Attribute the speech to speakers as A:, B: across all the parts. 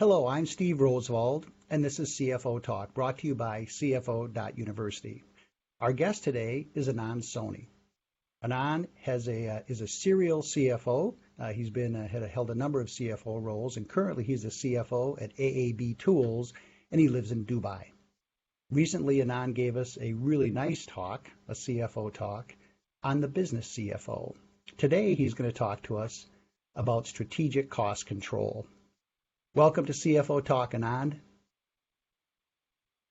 A: Hello, I'm Steve Rosvold, and this is CFO Talk, brought to you by CFO.University. Our guest today is Anand Soni. Anand is a serial CFO. He's held a number of CFO roles, and currently he's a CFO at AAB Tools, and he lives in Dubai. Recently, Anand gave us a really nice talk, a CFO talk, on the business CFO. Today, he's going to talk to us about strategic cost control. Welcome to CFO Talk, Anand.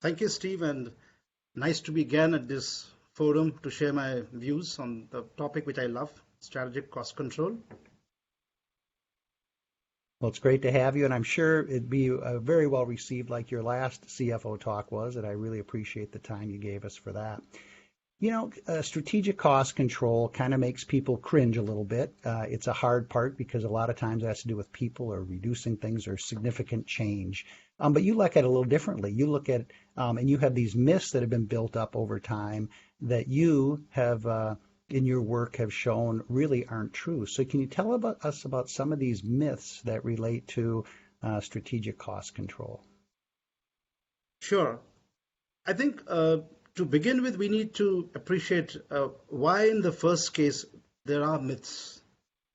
B: Thank you, Steve, and nice to be again at this forum to share my views on the topic which I love, strategic cost control.
A: Well, it's great to have you, and I'm sure it'd be very well received like your last CFO Talk was, and I really appreciate the time you gave us for that. You know, strategic cost control kind of makes people cringe a little bit. It's a hard part because a lot of times it has to do with people or reducing things or significant change. But you look at it a little differently. You look at, and you have these myths that have been built up over time that you have, in your work, have shown really aren't true. So can you tell us about some of these myths that relate to strategic cost control?
B: Sure. I think to begin with, we need to appreciate why in the first case there are myths,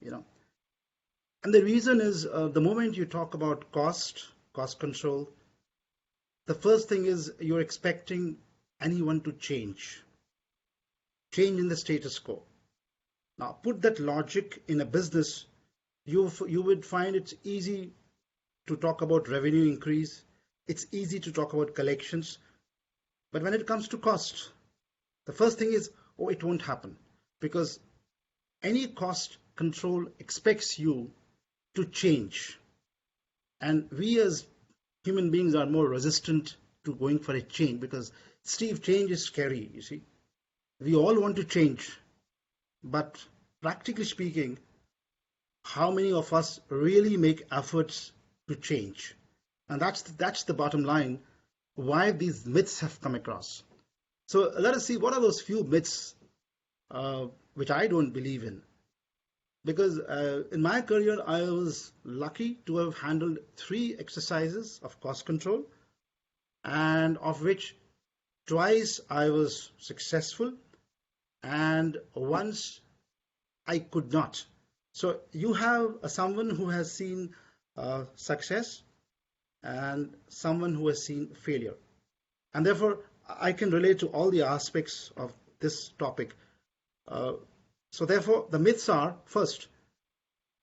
B: And the reason is the moment you talk about cost control, the first thing is you're expecting anyone to change in the status quo. Now, put that logic in a business, you would find it's easy to talk about revenue increase. It's easy to talk about collections. But when it comes to cost, the first thing is, it won't happen because any cost control expects you to change. And we as human beings are more resistant to going for a change because, Steve, change is scary, you see. We all want to change, but practically speaking, how many of us really make efforts to change? And that's the bottom line. Why these myths have come across. So let us see what are those few myths which I don't believe in. Because in my career, I was lucky to have handled 3 exercises of cost control, and of which twice I was successful and once I could not. So you have someone who has seen success and someone who has seen failure. And therefore, I can relate to all the aspects of this topic. So therefore, the myths are, first,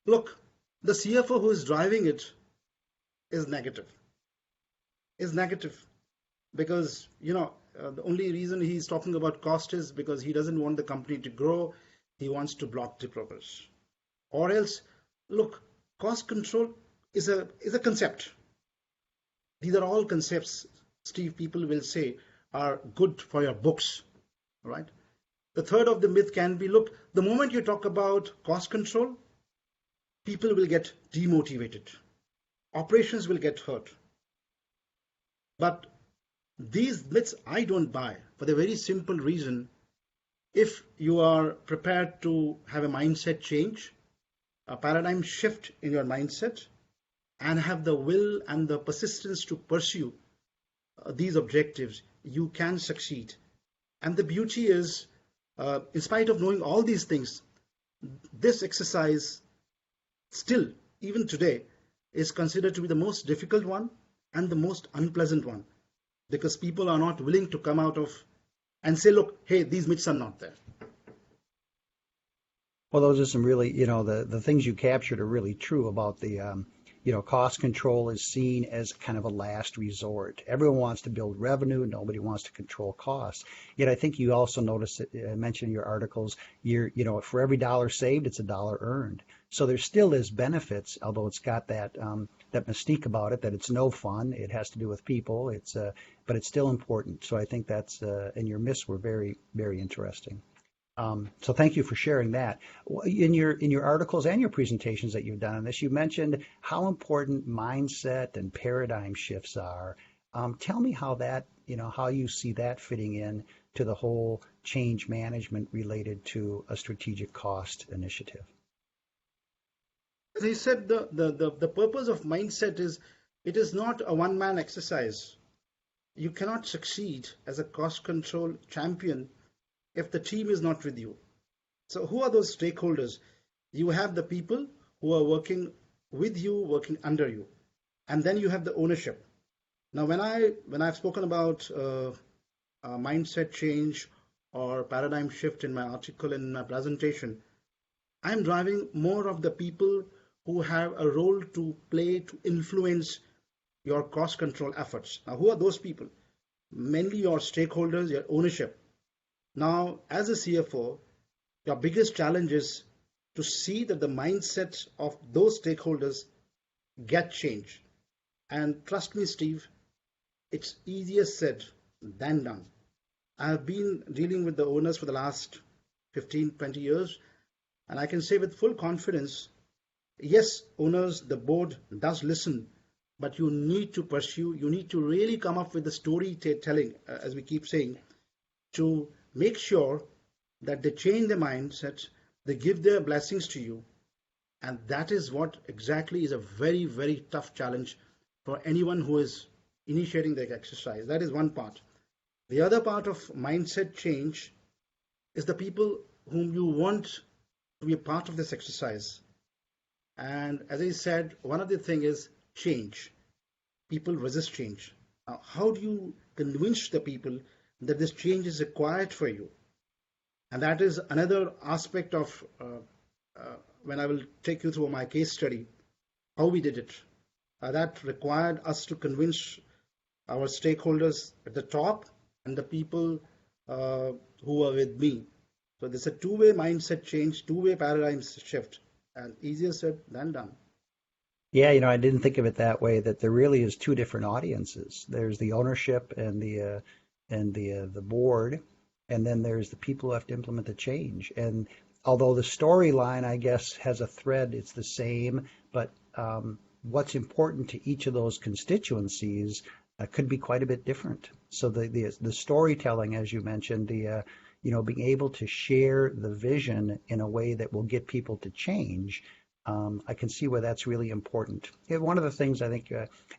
B: look, the CFO who is driving it is negative. Because, the only reason he's talking about cost is because he doesn't want the company to grow. He wants to block the progress. Or else, look, cost control is a concept. These are all concepts, Steve, people will say are good for your books, right? The third of the myth can be, look, the moment you talk about cost control, people will get demotivated. Operations will get hurt. But these myths I don't buy for the very simple reason, if you are prepared to have a mindset change, a paradigm shift in your mindset, and have the will and the persistence to pursue these objectives, you can succeed. And the beauty is, in spite of knowing all these things, this exercise still, even today, is considered to be the most difficult one and the most unpleasant one, because people are not willing to come out of and say, look, hey, these myths are not there.
A: Well, those are some really, the things you captured are really true about the cost control is seen as kind of a last resort. Everyone wants to build revenue. Nobody wants to control costs. Yet I think you also noticed that, mentioned in your articles, for every dollar saved, it's a dollar earned. So there still is benefits, although it's got that mystique about it, that it's no fun. It has to do with people. But it's still important. So I think that's, and your myths were very, very interesting. So thank you for sharing that. In your articles and your presentations that you've done on this, you mentioned how important mindset and paradigm shifts are. Tell me how that, how you see that fitting in to the whole change management related to a strategic cost initiative.
B: As I said, the purpose of mindset is It is not a one-man exercise. You cannot succeed as a cost control champion if the team is not with you. So who are those stakeholders? You have the people who are working with you, working under you, and then you have the ownership. Now, when I've spoken about mindset change or paradigm shift in my article and in my presentation, I'm driving more of the people who have a role to play to influence your cost control efforts. Now, who are those people? Mainly your stakeholders, your ownership. Now, as a CFO, your biggest challenge is to see that the mindset of those stakeholders get changed. And trust me, Steve, it's easier said than done. I have been dealing with the owners for the last 15, 20 years, and I can say with full confidence, yes, owners, the board does listen, but you need to pursue, you need to really come up with the storytelling, as we keep saying, to make sure that they change their mindset, they give their blessings to you, and that is what exactly is a very, very tough challenge for anyone who is initiating the exercise. That is one part. The other part of mindset change is the people whom you want to be a part of this exercise. And as I said, one of the things is change. People resist change. Now, how do you convince the people that this change is required for you? And that is another aspect of when I will take you through my case study, how we did it. That required us to convince our stakeholders at the top and the people who are with me. So there's a two-way mindset change, two-way paradigm shift, and easier said than done.
A: Yeah, I didn't think of it that way, that there really is two different audiences. There's the ownership and the board, and then there's the people who have to implement the change. And although the storyline, I guess, has a thread, it's the same, but what's important to each of those constituencies could be quite a bit different. So the storytelling, as you mentioned, the being able to share the vision in a way that will get people to change. I can see where that's really important. One of the things I think,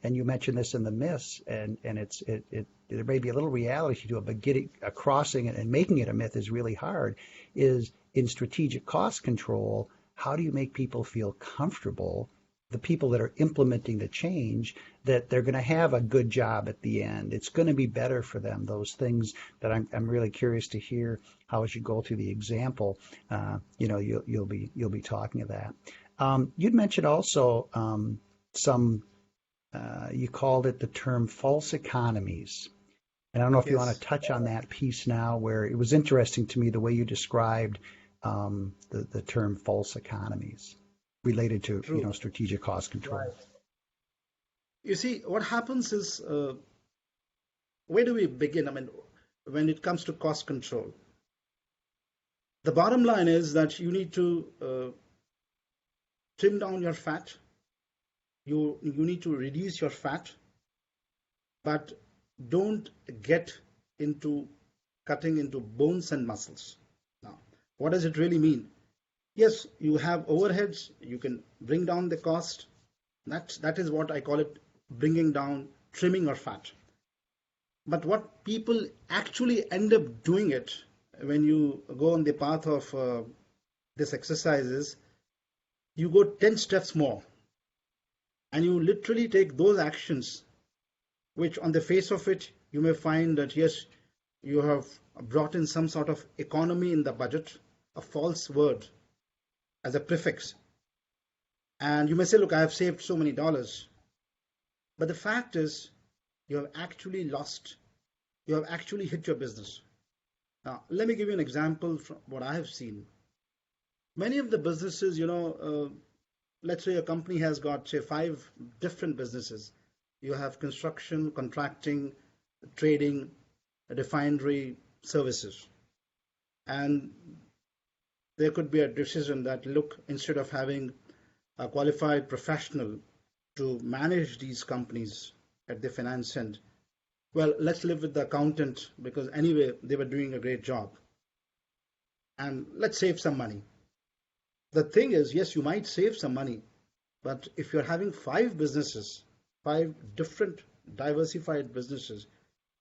A: and you mentioned this in the myths, and there may be a little reality to it, but getting crossing it and making it a myth is really hard. Is in strategic cost control, how do you make people feel comfortable, the people that are implementing the change, that they're going to have a good job at the end? It's going to be better for them. Those things that I'm really curious to hear how, as you go through the example, you'll be talking of that. You'd mentioned also some, you called it the term false economies. And I don't know if you want
B: Yes,
A: to touch on that piece now, where it was interesting to me the way you described the term false economies related to,
B: true.
A: strategic cost
B: Right.
A: control.
B: You see, what happens is, where do we begin? I mean, when it comes to cost control, the bottom line is that you need to trim down your fat. You need to reduce your fat, but don't get into cutting into bones and muscles. Now, what does it really mean? Yes, you have overheads, you can bring down the cost. That is what I call it, bringing down, trimming or fat. But what people actually end up doing it when you go on the path of this exercise is you go 10 steps more and you literally take those actions which on the face of it you may find that yes, you have brought in some sort of economy in the budget, a false word as a prefix. And you may say, look, I have saved so many dollars. But the fact is, you have actually lost, you have actually hit your business. Now, let me give you an example from what I have seen. Many of the businesses, let's say a company has got, say, 5 different businesses. You have construction, contracting, trading, refinery, services. And there could be a decision that, look, instead of having a qualified professional to manage these companies at the finance end, well, let's live with the accountant because anyway, they were doing a great job. And let's save some money. The thing is, yes, you might save some money, but if you're having 5 businesses, 5 different diversified businesses,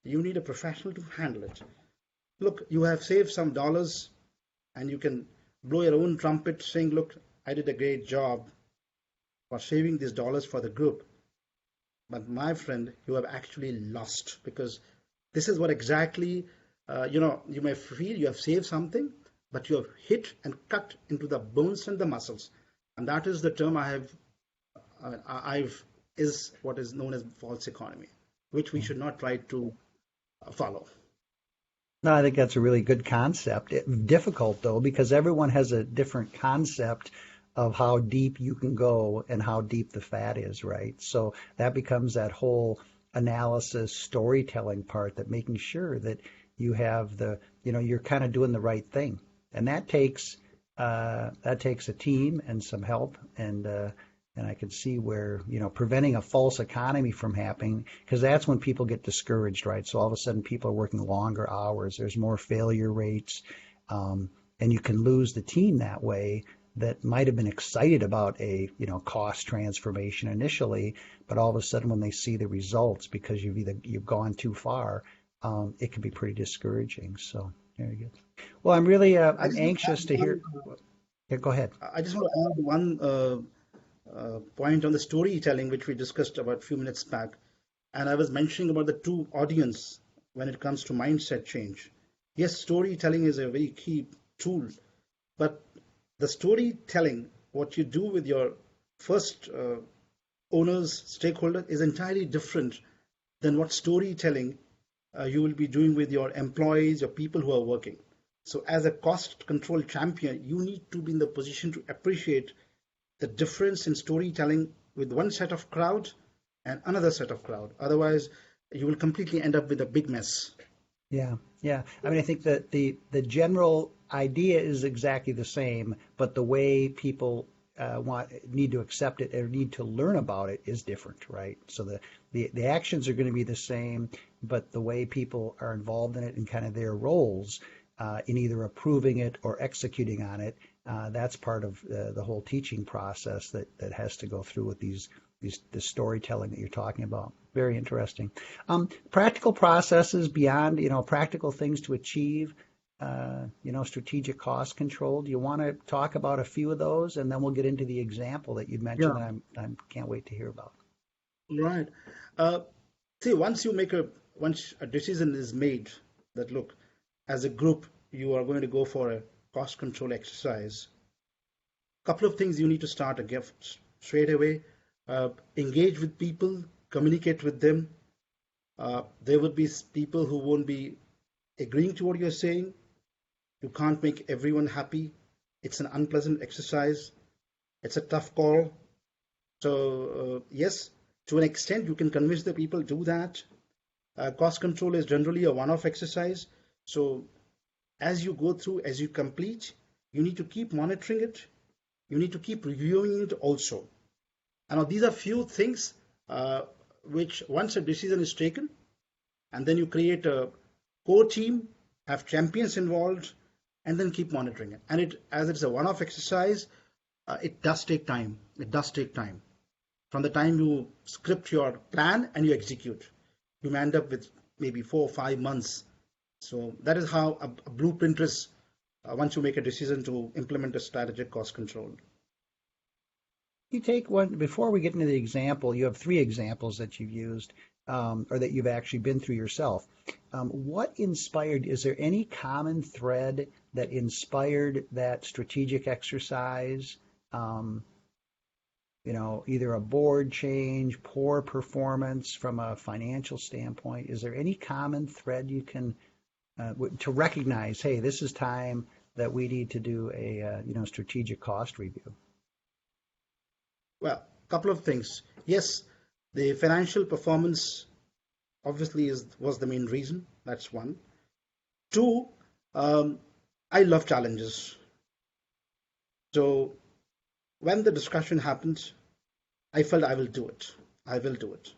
B: you need a professional to handle it. Look, you have saved some dollars and you can blow your own trumpet saying, look, I did a great job for saving these dollars for the group. But my friend, you have actually lost, because this is what exactly, you may feel you have saved something, but you have hit and cut into the bones and the muscles. And that is the term I've is what is known as false economy, which we should not try to follow.
A: No, I think that's a really good concept. Difficult though, because everyone has a different concept of how deep you can go and how deep the fat is, right? So that becomes that whole analysis, storytelling part, that making sure that you have you're kind of doing the right thing, and that takes a team and some help, and I can see where, preventing a false economy from happening, because that's when people get discouraged, right? So all of a sudden people are working longer hours, there's more failure rates, and you can lose the team that way that might have been excited about a, cost transformation initially, but all of a sudden when they see the results, because you've gone too far, it can be pretty discouraging. So very good. Well,
B: I
A: I'm
B: just want to add
A: anxious to
B: one.
A: hear. Yeah, go ahead.
B: I just want to add one point on the storytelling, which we discussed about a few minutes back. And I was mentioning about the two audience when it comes to mindset change. Yes, storytelling is a very key tool, but the storytelling, what you do with your first owners, stakeholder, is entirely different than what storytelling you will be doing with your employees, your people who are working. So, as a cost control champion, you need to be in the position to appreciate the difference in storytelling with one set of crowd and another set of crowd. Otherwise, you will completely end up with a big mess.
A: Yeah, yeah. I think that the general idea is exactly the same, but the way people need to accept it or need to learn about it is different, right? So the actions are going to be the same, but the way people are involved in it and kind of their roles in either approving it or executing on it, that's part of the whole teaching process that has to go through with the storytelling that you're talking about. Very interesting. Practical processes beyond, practical things to achieve, strategic cost control. Do you want to talk about a few of those, and then we'll get into the example that you mentioned
B: Yeah,
A: that I can't wait to hear about.
B: right. Uh, See, once a decision is made that, look, as a group, you are going to go for a cost control exercise. Couple of things you need to start a gift straight away. Engage with people, communicate with them. There would be people who won't be agreeing to what you're saying. You can't make everyone happy. It's an unpleasant exercise. It's a tough call. So, yes, to an extent, you can convince the people do that. Cost control is generally a one-off exercise. So, as you go through, as you complete, you need to keep monitoring it. You need to keep reviewing it also. And now these are few things which, once a decision is taken, and then you create a core team, have champions involved, and then keep monitoring it. And as it's a one-off exercise, it does take time. It does take time. From the time you script your plan and you execute, you may end up with maybe 4 or 5 months. So that is how a blueprint is once you make a decision to implement a strategic cost control.
A: You take one before we get into the example. You have three examples that you've used, or that you've actually been through yourself. What inspired? Is there any common thread that inspired that strategic exercise? Either a board change, poor performance from a financial standpoint. Is there any common thread you can to recognize? Hey, this is time that we need to do a strategic cost review.
B: Well, a couple of things. Yes, the financial performance obviously was the main reason. That's one. Two, I love challenges. So when the discussion happened, I felt I will do it. I will do it.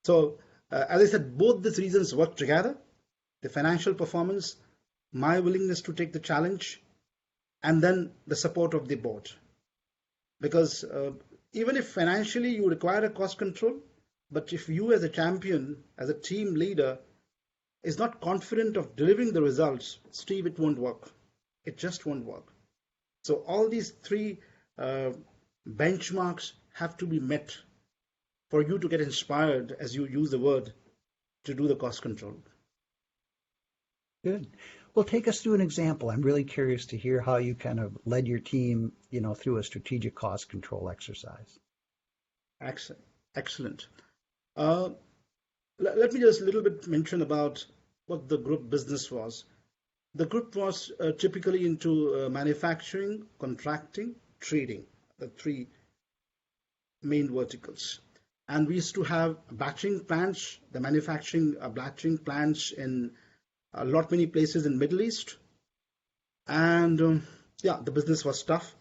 B: So, as I said, both these reasons work together: the financial performance, my willingness to take the challenge, and then the support of the board. Because even if financially you require a cost control, But if you as a champion, as a team leader, is not confident of delivering the results, Steve, it won't work. It just won't work. So all these three uh, benchmarks have to be met for you to get inspired, as you use the word, to do the cost control.
A: Good. Well, take us through an example. I'm really curious to hear how you kind of led your team, through a strategic cost control exercise.
B: Excellent. Excellent. Uh, Let me just a little bit mention about what the group business was. The group was typically into manufacturing, contracting, trading, the three main verticals. And we used to have batching plants, the manufacturing batching plants in a lot many places in Middle East. And yeah, the business was tough.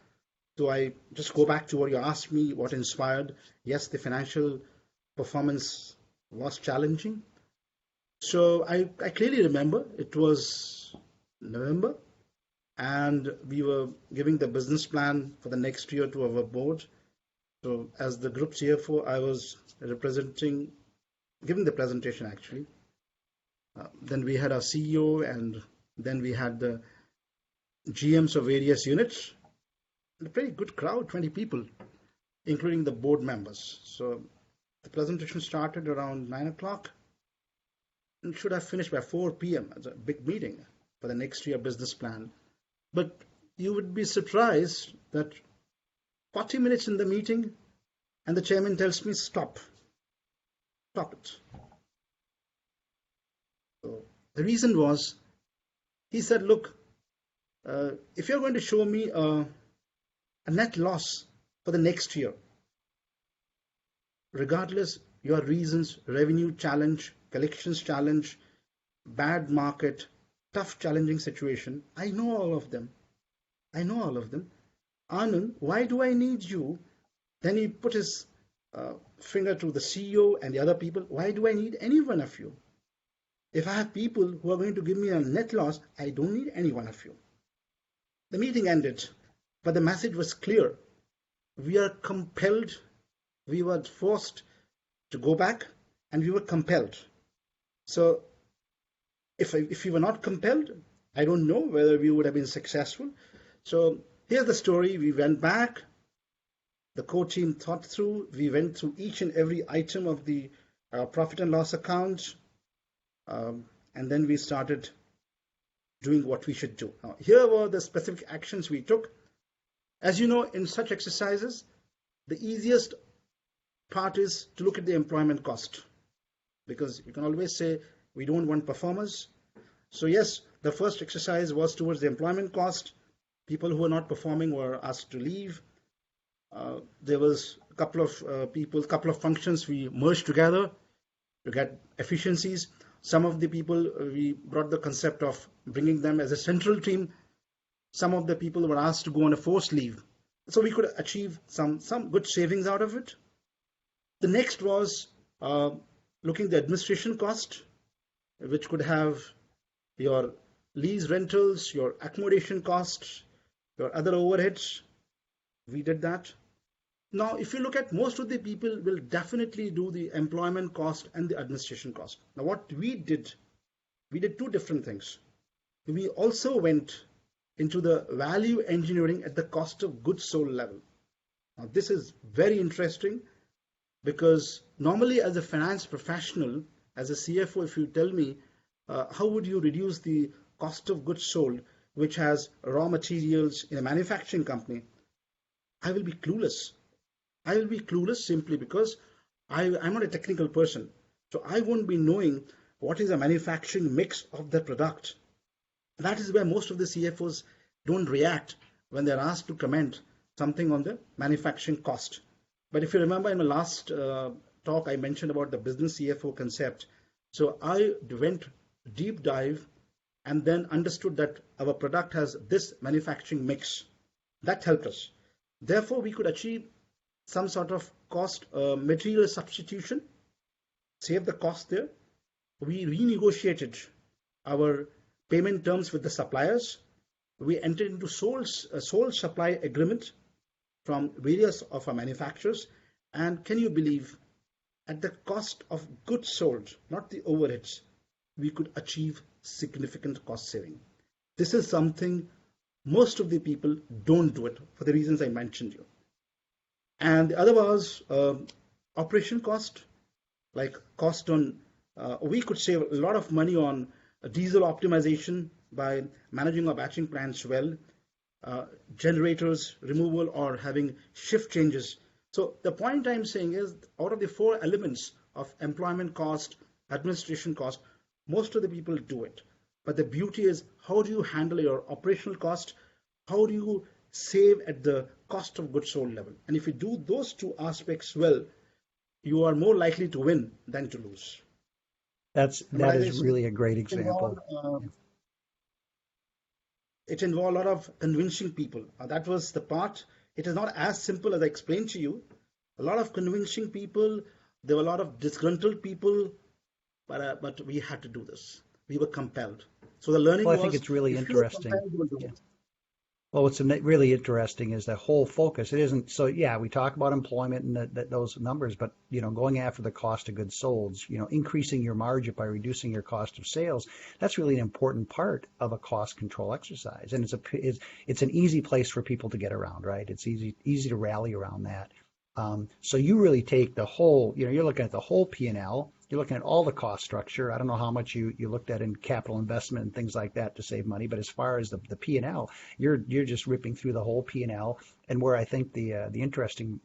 B: So I just go back to what you asked me, what inspired. Yes, the financial performance was challenging. So I clearly remember it was November, and we were giving the business plan for the next year to our board. So as the group CFO, I was representing, giving the presentation actually. Then we had our CEO, and then we had the GMs of various units. A pretty good crowd, 20 people, including the board members. So the presentation started around 9 o'clock and should have finished by 4 p.m. It's a big meeting for the next year business plan. But you would be surprised that 40 minutes in the meeting and the chairman tells me, stop it. So the reason was, he said, look, if you're going to show me a net loss for the next year, regardless your reasons, revenue challenge, collections challenge, bad market, tough challenging situation, I know all of them. I know all of them. Anand, why do I need you? Then he put his finger to the CEO and the other people. Why do I need any one of you? If I have people who are going to give me a net loss, I don't need any one of you. The meeting ended, but the message was clear. We are compelled, we were forced to go back, and we were compelled. So if we were not compelled, I don't know whether we would have been successful. So here's the story. We went back, the core team thought through, we went through each and every item of the profit and loss account, and then we started doing what we should do. Now, here were the specific actions we took. As you know, in such exercises, the easiest part is to look at the employment cost, because you can always say we don't want performers. So yes, the first exercise was towards the employment cost. People who were not performing were asked to leave. There was a couple of functions we merged together to get efficiencies. Some of the people, we brought the concept of bringing them as a central team. Some of the people were asked to go on a forced leave. So we could achieve some good savings out of it. The next was looking at the administration cost, which could have your lease rentals, your accommodation costs, your other overheads. We did that. Now, if you look at, most of the people will definitely do the employment cost and the administration cost. Now, what we did two different things. We also went into the value engineering at the cost of goods sold level. Now, this is very interesting, because normally as a finance professional, as a CFO, if you tell me how would you reduce the cost of goods sold, which has raw materials in a manufacturing company, I will be clueless. I will be clueless simply because I'm not a technical person. So I won't be knowing what is a manufacturing mix of the product. That is where most of the CFOs don't react when they're asked to comment something on the manufacturing cost. But if you remember in my last talk, I mentioned about the business CFO concept. So I went deep dive and then understood that our product has this manufacturing mix. That helped us. Therefore, we could achieve some sort of cost material substitution, save the cost there. We renegotiated our payment terms with the suppliers. We entered into sole supply agreement from various of our manufacturers. And can you believe, at the cost of goods sold, not the overheads, we could achieve significant cost saving. This is something most of the people don't do it for the reasons I mentioned you. And the other was operation cost, like cost on, we could save a lot of money on diesel optimization by managing our batching plants well, generators removal or having shift changes. So the point I'm saying is out of the four elements of employment cost, administration cost, most of the people do it. But the beauty is how do you handle your operational cost? How do you save at the cost of goods sold level? And if you do those two aspects well, you are more likely to win than to lose. And
A: That
B: as I
A: is
B: said,
A: really a great
B: it involved,
A: example. Yeah.
B: it involved a lot of convincing people. That was the part. It is not as simple as I explained to you. A lot of convincing people. There were a lot of disgruntled people, but we had to do this. We were compelled. So the learning
A: Well, I think
B: was,
A: it's really
B: if you were
A: interesting.
B: compelled, you will do
A: Yeah.
B: it.
A: Well, what's really interesting is the whole focus. It isn't so. Yeah, we talk about employment and those numbers, but going after the cost of goods sold, increasing your margin by reducing your cost of sales. That's really an important part of a cost control exercise, and it's an easy place for people to get around, right? It's easy to rally around that. So you really take the whole. You're looking at the whole P&L. You're looking at all the cost structure. I don't know how much you looked at in capital investment and things like that to save money, but as far as the P&L, you're just ripping through the whole P&L. And where I think the interesting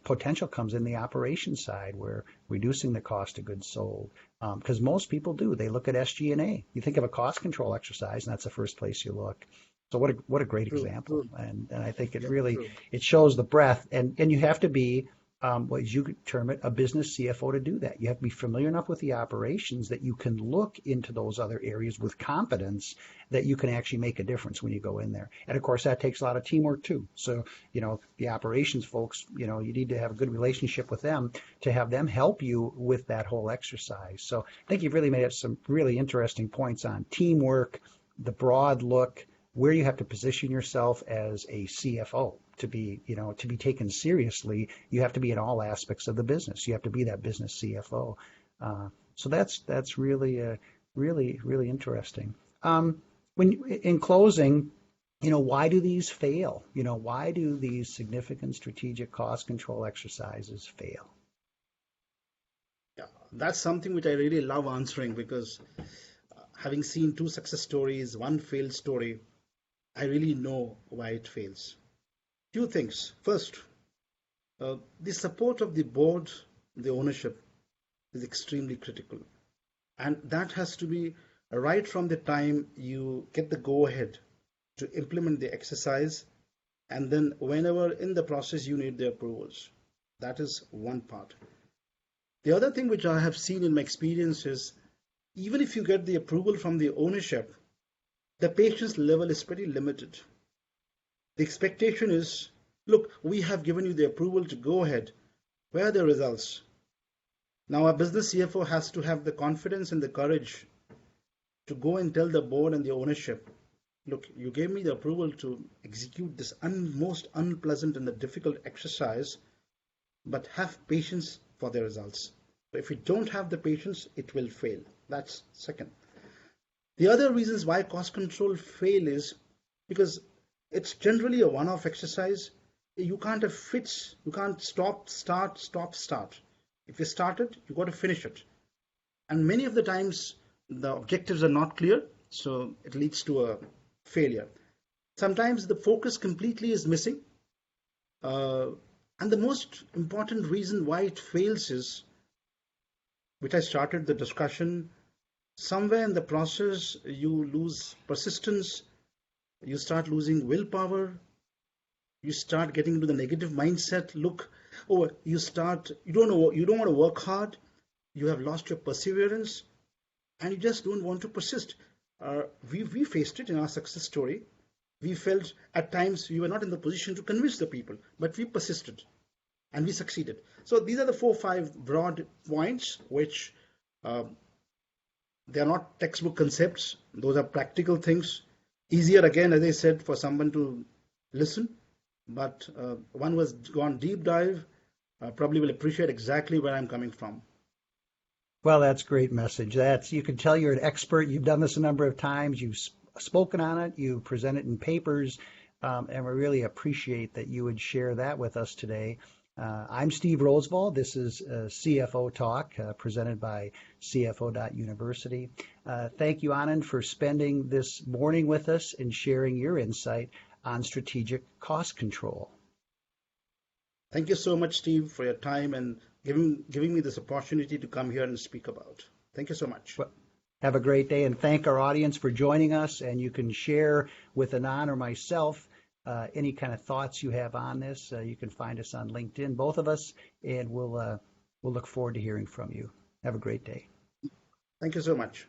A: potential comes in the operations side, where reducing the cost of goods sold, because most people do. They look at SG&A. You think of a cost control exercise, and that's the first place you look. So what a great
B: True,
A: example,
B: true.
A: and I think it
B: Yeah,
A: really
B: true.
A: it shows the breadth, and you have to be what as you could term it, a business CFO to do that. You have to be familiar enough with the operations that you can look into those other areas with confidence that you can actually make a difference when you go in there. And of course, that takes a lot of teamwork too. So, the operations folks, you need to have a good relationship with them to have them help you with that whole exercise. So I think you've really made up some really interesting points on teamwork, the broad look, where you have to position yourself as a CFO to be taken seriously. You have to be in all aspects of the business. You have to be that business CFO. So that's really interesting. When in closing, why do these fail? Why do these significant strategic cost control exercises fail?
B: Yeah, that's something which I really love answering because having seen two success stories, one failed story, I really know why it fails. Two things. First, the support of the board, the ownership is extremely critical. And that has to be right from the time you get the go ahead to implement the exercise, and then whenever in the process you need the approvals. That is one part. The other thing which I have seen in my experience is even if you get the approval from the ownership, the patience level is pretty limited. The expectation is, look, we have given you the approval to go ahead. Where are the results? Now, a business CFO has to have the confidence and the courage to go and tell the board and the ownership, look, you gave me the approval to execute this most unpleasant and the difficult exercise, but have patience for the results. So if you don't have the patience, it will fail. That's second. The other reasons why cost control fail is because it's generally a one-off exercise. You can't have fits. You can't stop, start, stop, start. If you start it, you got to finish it. And many of the times the objectives are not clear, so it leads to a failure. Sometimes the focus completely is missing. And the most important reason why it fails is, which I started the discussion, somewhere in the process you lose persistence, you start losing willpower, you start getting into the negative mindset. Look, you don't know, you don't want to work hard, you have lost your perseverance, and you just don't want to persist. We faced it in our success story. We felt at times we were not in the position to convince the people, but we persisted and we succeeded. So these are the 4 or 5 broad points which they are not textbook concepts. Those are practical things. Easier again, as I said, for someone to listen, but one was gone deep dive. probably will appreciate exactly where I'm coming from.
A: Well, that's a great message. That's you can tell you're an expert. You've done this a number of times. You've spoken on it. You present it in papers, and we really appreciate that you would share that with us today. I'm Steve Rosvold. This is CFO Talk, presented by CFO University. Thank you, Anand, for spending this morning with us and sharing your insight on strategic cost control.
B: Thank you so much, Steve, for your time and giving me this opportunity to come here and speak about. Thank you so much.
A: Well, have a great day and thank our audience for joining us. And you can share with Anand or myself any kind of thoughts you have on this. You can find us on LinkedIn, both of us, and we'll look forward to hearing from you. Have a great day.
B: Thank you so much.